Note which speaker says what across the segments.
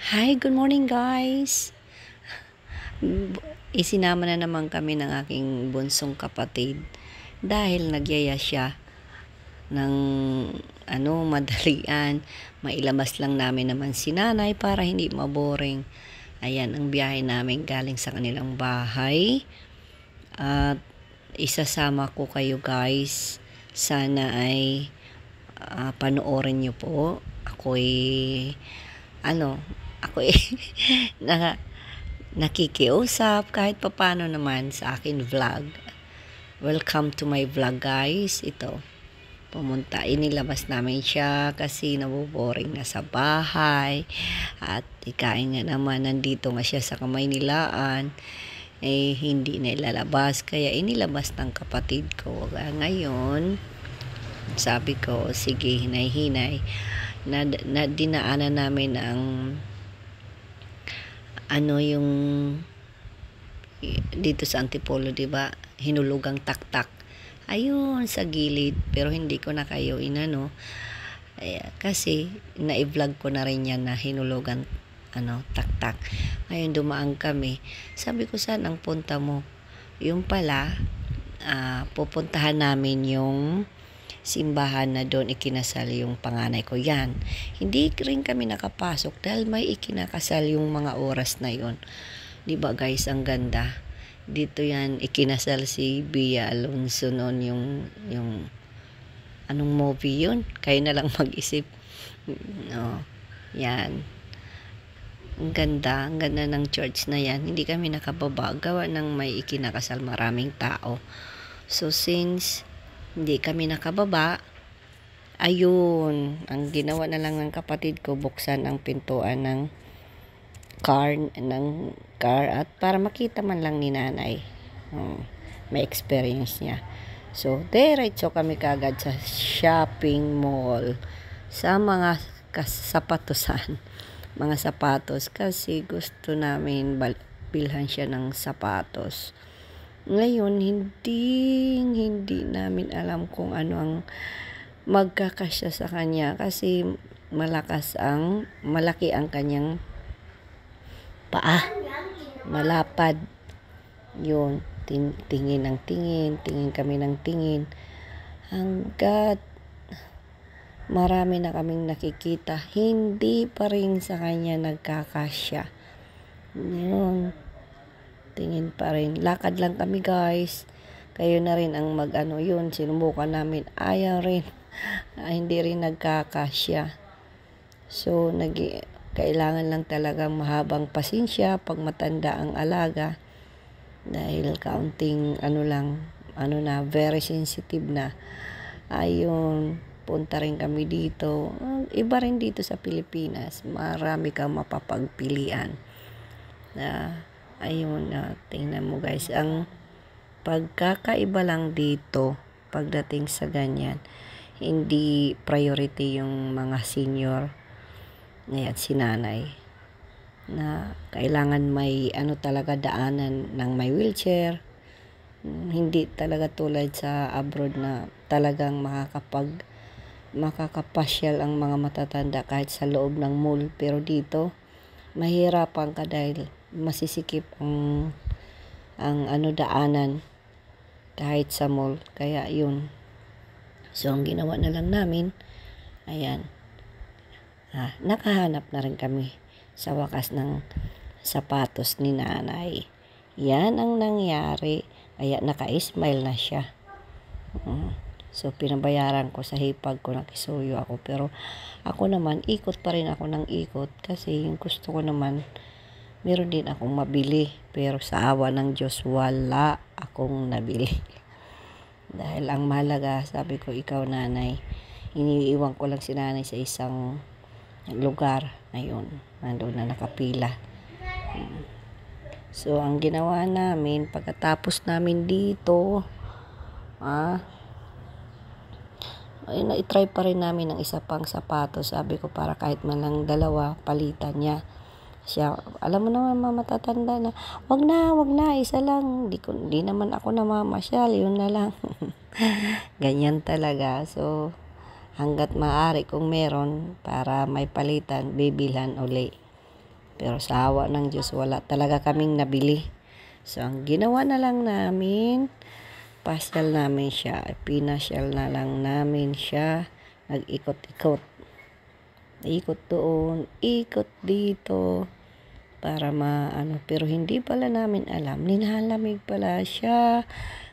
Speaker 1: Hi, good morning guys. Isinama na naman kami ng aking bunsong kapatid dahil nagyaya siya ng madalian. Mailabas lang namin naman si nanay para hindi maboring. Ayan ang biyahe namin galing sa kanilang bahay. At isasama ko kayo guys. Sana ay panoorin niyo po. Ako'y nakikiusap kahit papano naman sa akin vlog. Welcome to my vlog guys. Ito, inilabas namin siya kasi naboboring na sa bahay. At ikain nga naman, nandito nga siya sa Kamaynilaan. Hindi na ilalabas. Kaya inilabas ng kapatid ko. Ngayon, sabi ko, sige, hinay-hinay. Dinaanan namin ang yung dito sa Antipolo, 'di ba? Hinulugang taktak. Ayun sa gilid, pero hindi ko na kayo kasi na-vlog ko na rin yan na hinulugang taktak. Ngayon dumaan kami. Sabi ko, saan ang punta mo? Yung pala pupuntahan namin yung simbahan na doon ikinasal yung panganay ko. Yan, hindi rin kami nakapasok dahil may ikinakasal yung mga oras na yon. Di ba guys, ang ganda dito. Yan, ikinasal si Bia Alonso noon, yung anong movie yun, kayo na lang mag-isip. Yan, ang ganda ng church na yan. Hindi kami nakababa gawa ng may ikinakasal, maraming tao. So since hindi kami nakababa, ayun, ang ginawa na lang ng kapatid ko, buksan ang pintuan ng car at para makita man lang ni nanay, may experience niya. So diretso kami kagad sa shopping mall sa mga sapatosan, mga sapatos, kasi gusto namin bilhan siya ng sapatos. Ngayon, hindi namin alam kung ano ang magkakasya sa kanya kasi malaki ang kanyang paa. Malapad. Yun, tingin kami ng tingin. Hanggat marami na kaming nakikita, hindi pa rin sa kanya nagkakasya. Yun, tingin pa rin. Lakad lang kami guys. Kayo na rin ang yun. Sinubukan namin. Ayaw rin. Hindi rin nagkakasya. So, kailangan lang talagang mahabang pasensya pag matanda ang alaga. Dahil kaunting very sensitive na. Ayun, punta rin kami dito. Iba rin dito sa Pilipinas. Marami kang mapapagpilian. Ayun, tingnan mo guys, ang pagkakaiba lang dito pagdating sa ganyan, hindi priority yung mga senior at si nanay na kailangan may talaga daanan ng may wheelchair. Hindi talaga tulad sa abroad na talagang makakapasyal ang mga matatanda kahit sa loob ng mall. Pero dito mahirapan ka dahil masisikip ang daanan kahit sa mall. Kaya yun, so ang ginawa na lang namin, ayan, nakahanap na rin kami sa wakas ng sapatos ni nanay. Yan ang nangyari, kaya naka-smile na siya. So pinabayaran ko sa hipag ko, nakisuyo ako, pero ako naman ikot pa rin ako ng ikot kasi yung gusto ko naman meron din akong mabili, pero sa awa ng Diyos wala akong nabili. Dahil ang mahalaga, sabi ko, ikaw nanay, iniiwan ko lang si nanay sa isang lugar. Ayun, nandoon na nakapila. So ang ginawa namin pagkatapos namin dito, na-try pa rin namin ng isa pang sapatos. Sabi ko, para kahit man lang dalawa, palitan niya. Siya, alam mo naman matatanda na, wag na, isa lang. Di naman ako namamasyal, yun na lang. Ganyan talaga. So, hanggat maaari kung meron, para may palitan, bibilhan uli. Pero sa awa ng Diyos, wala talaga kaming nabili. So, ang ginawa na lang namin, pasyal namin siya. Pinasyal na lang namin siya. Nag-ikot-ikot. Ikot doon, ikot dito. Para pero hindi pala namin alam. Nilalamig pala siya.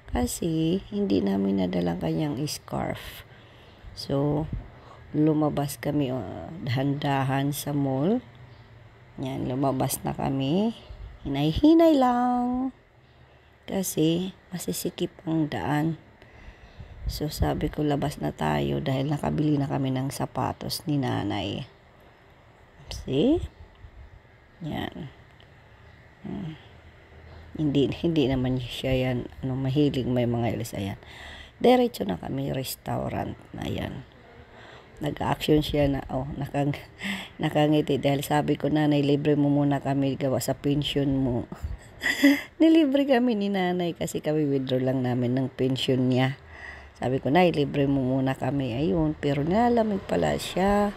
Speaker 1: Kasi, hindi namin nadalang kanyang scarf. So, lumabas kami dahan-dahan sa mall. Yan, lumabas na kami. Hinay-hinay lang. Kasi, masisikip ang daan. So, sabi ko, labas na tayo dahil nakabili na kami ng sapatos ni nanay. See? Yan. Hindi naman siya yan, mahilig may mga ilis. Ayan. Diretso na kami, restaurant na yan. Nag-action siya na, nakangiti dahil sabi ko, nanay, libre mo muna kami gawa sa pension mo. Nilibre kami ni nanay kasi kami withdraw lang namin ng pension niya. Sabi ko, nay, libre mo muna kami. Ayun, pero nalamig pala siya.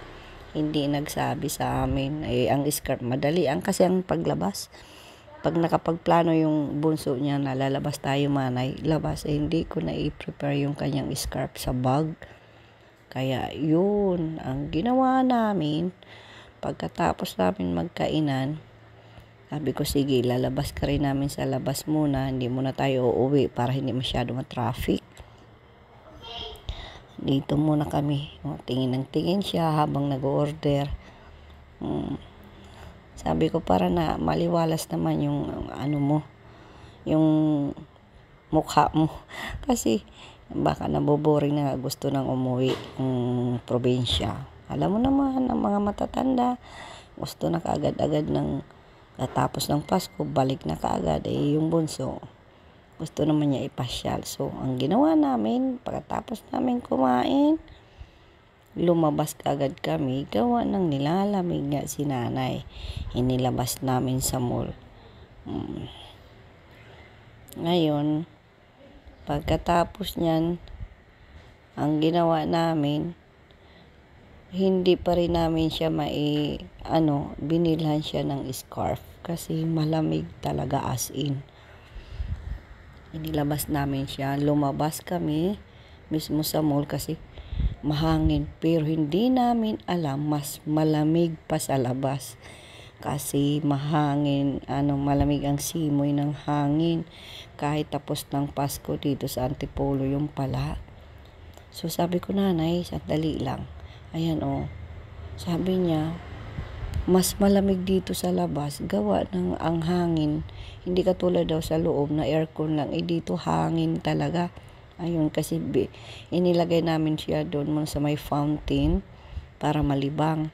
Speaker 1: Hindi nagsabi sa amin. Ang scarf, madali kasi ang paglabas. Pag nakapagplano yung bunso niya na lalabas tayo, manay, labas, hindi ko na i-prepare yung kanyang scarf sa bag. Kaya yun, ang ginawa namin, pagkatapos namin magkainan, sabi ko, sige, lalabas ka rin namin sa labas muna, hindi muna tayo uuwi para hindi masyado ma-traffic. Dito muna kami, tingin ng tingin siya habang nag-order. Sabi ko, para na maliwalas naman yung yung mukha mo. Kasi baka naboboring na gusto nang umuwi ng probinsya. Alam mo naman, ang mga matatanda, gusto na kaagad-agad ng katapos ng Pasko, balik na kaagad. Yung bunso, gusto naman niya ipasyal. So, ang ginawa namin, pagkatapos namin kumain, lumabas kaagad kami, gawa ng nilalamig nga si nanay. Inilabas namin sa mall. Ngayon, pagkatapos niyan, ang ginawa namin, hindi pa rin namin siya binilhan siya ng scarf kasi malamig talaga as in. Inilabas namin siya, lumabas kami mismo sa mall kasi mahangin, pero hindi namin alam mas malamig pa sa labas. Kasi mahangin, malamig ang simoy ng hangin. Kahit tapos ng Pasko dito sa Antipolo yung pala. So sabi ko, nanay, sandali lang. Ayan sabi niya, mas malamig dito sa labas, gawa ng ang hangin. Hindi katulad daw sa loob na aircon lang. Dito hangin talaga. Ayun, kasi inilagay namin siya doon sa may fountain para malibang.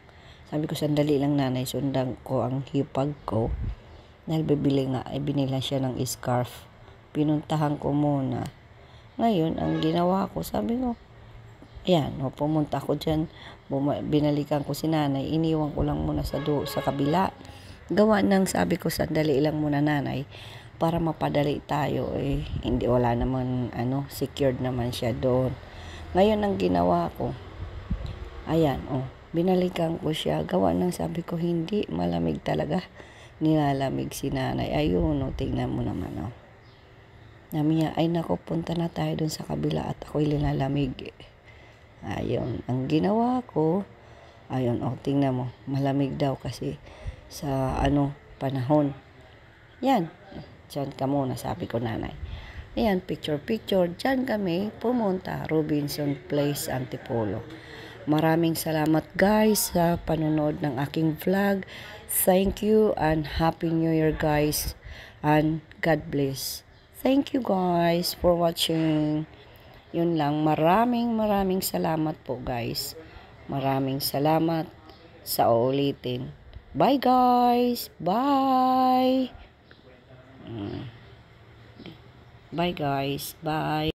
Speaker 1: Sabi ko, sandali lang, nanay, sundan ko ang hipag ko. Dahil binila siya ng scarf. Pinuntahan ko muna. Ngayon, ang ginawa ko, sabi ko, ayan, pumunta ako dyan. Binalikan ko si nanay. Iniwan ko lang muna sa kabila. Gawa ng, sabi ko, sandali lang muna, nanay, para mapadali tayo. Hindi, wala naman, secured naman siya doon. Ngayon, ang ginawa ko, ayan, binalikan ko siya. Gawa ng, sabi ko, hindi, malamig talaga. Nilalamig si nanay. Ayun, tingnan mo naman, Namin niya, ay naku, punta na tayo dun sa kabila at ako'y nilalamig. Ayun, ang ginawa ko, ayun, tingnan mo, malamig daw kasi sa panahon. Yan, dyan ka muna, sabi ko, nanay. Ayan, picture, dyan kami pumunta, Robinson Place, Antipolo. Maraming salamat, guys, sa panonood ng aking vlog. Thank you and Happy New Year, guys, and God bless. Thank you, guys, for watching. Yun lang, maraming salamat po, guys. Maraming salamat sa uulitin. Bye, guys. Bye. Bye, guys. Bye.